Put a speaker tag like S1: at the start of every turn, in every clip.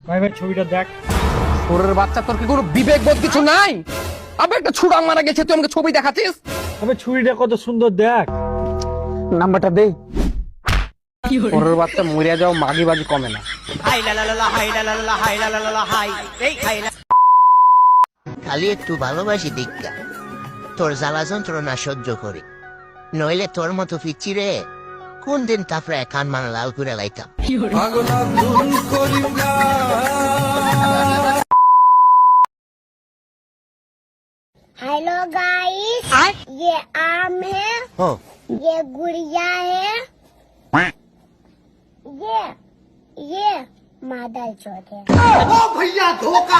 S1: ভাই ভাই ছবিটা দেখ।
S2: ওরের বাচ্চা, তোর কি কোনো বিবেক বোধ কিছু নাই? আবে একটা ছুড়া মারা গেছে, তুই আমাকে ছবি দেখাচ্ছিস?
S1: আবে ছুরিটা কত সুন্দর দেখ।
S2: নাম্বারটা দে। ওরের বাচ্চা মরিয়া যাও, মাগি বাজি কমে না।
S3: খালি একটু ভালোবাসি দীক্ষা, তোর জ্বালা যন্ত্রণা সহ্য করি, নইলে তোর মতো পিচ্ছি রে কোন দিন তারপরে কান মান লাল করে লাইতাম।
S4: हेलो गाइस, ये आम है, ये गुड़िया है, ये मादल चौथ है।
S3: ओ भैया धोखा।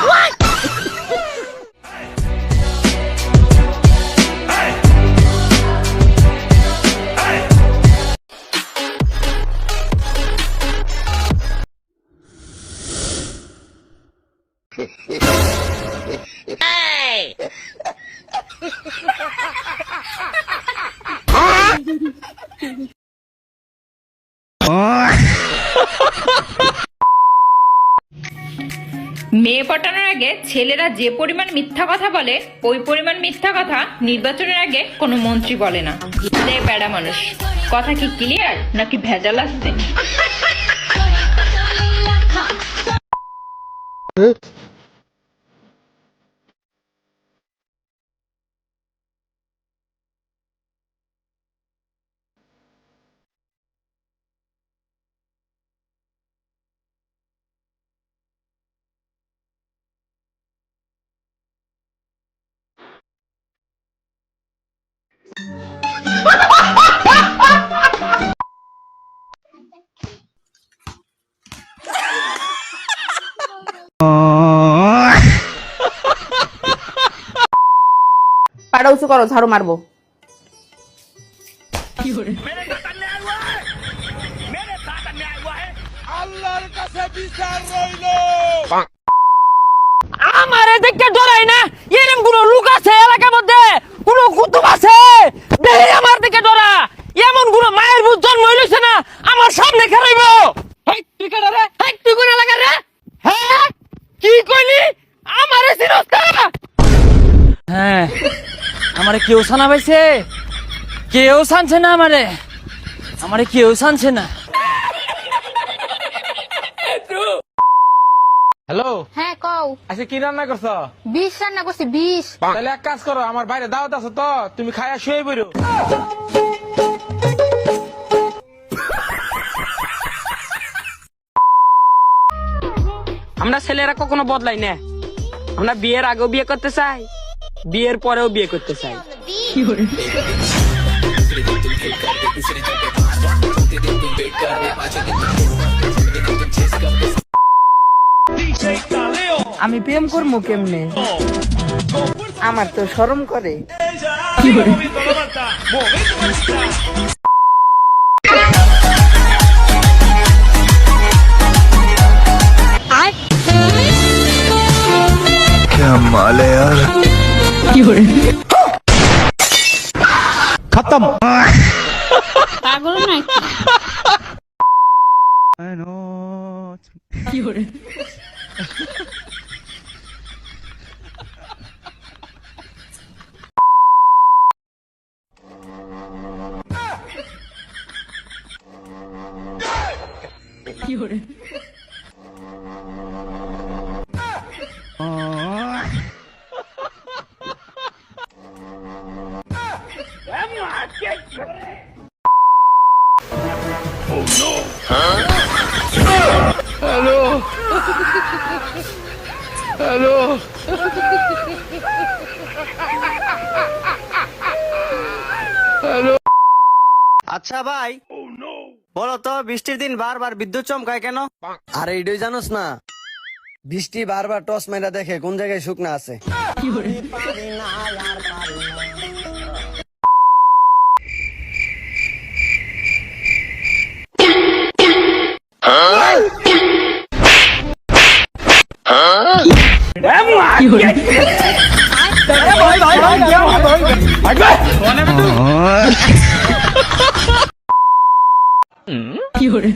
S5: মেয়ে পটানোর আগে ছেলেরা যে পরিমাণ মিথ্যা কথা বলে, ওই পরিমাণ মিথ্যা কথা নির্বাচনের আগে কোনো মন্ত্রী বলে না। বেড়া মানুষ, কথা কি ক্লিয়ার নাকি ভেজাল আসছে?
S6: পাড়া উঁচু করো, ঝাড়ু মারবো।
S2: আমার এদিকে ডরাই না, এরকম কোন লোক আছে এলাকার মধ্যে, কোন কুতুব আছে দেহে আমার দিকে ডরা? এমন কোন মায়ের বুঝ জন্ম হইলছে না আমার সামনে খেলাইব? হেই তুই কেডা রে? হেই তুই কোন এলাকা রে? হ্যাঁ কি কইলি? আমারে চিনস না? হ্যাঁ আমারে কেউ ছানা পাইছে? কেউ ছানছে না আমারে কেউ ছানছে না। হ্যালো,
S6: হ্যাঁ কও।
S2: আচ্ছা কি রান্না করছ?
S6: 20 রান্না করছি, 20।
S2: তাহলে এক কাজ করো, আমার বাইরে দাওয়াত আছে তো, তুমি খায়া শুয়ে বইরো। আমরা ছেলেরা কখনো বদলাই না, আমরা বিয়ের আগেও বিয়ে করতে চাই, বিয়ের পরেও বিয়ে করতে চাই।
S6: আমি প্রেম করবো কেমনে? আমার তো শরম করে।
S1: খতম।
S6: পাগল নাকি?
S7: আচ্ছা ভাই, বলো তো বৃষ্টির দিন বারবার বিদ্যুৎ চমকায় কেন? আরে এইটাই জানোস না, বৃষ্টি বারবার টস মেরা দেখে কোন জায়গায় শুকনা আছে।
S2: কি হরে?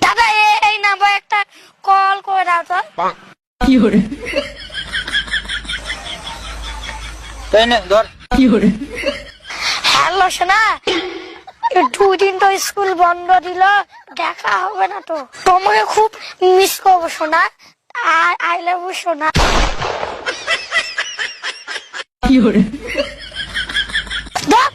S4: দাদা এই নাম্বার একটা কল করে দাও তো। হ্যালো সোনা, 2 দিন তো স্কুল বন্ধ দিল, দেখা হবে না তো। তোমাকে খুব মিস করবো সোনা, আর আই লাভ ইউ সোনা। দাও।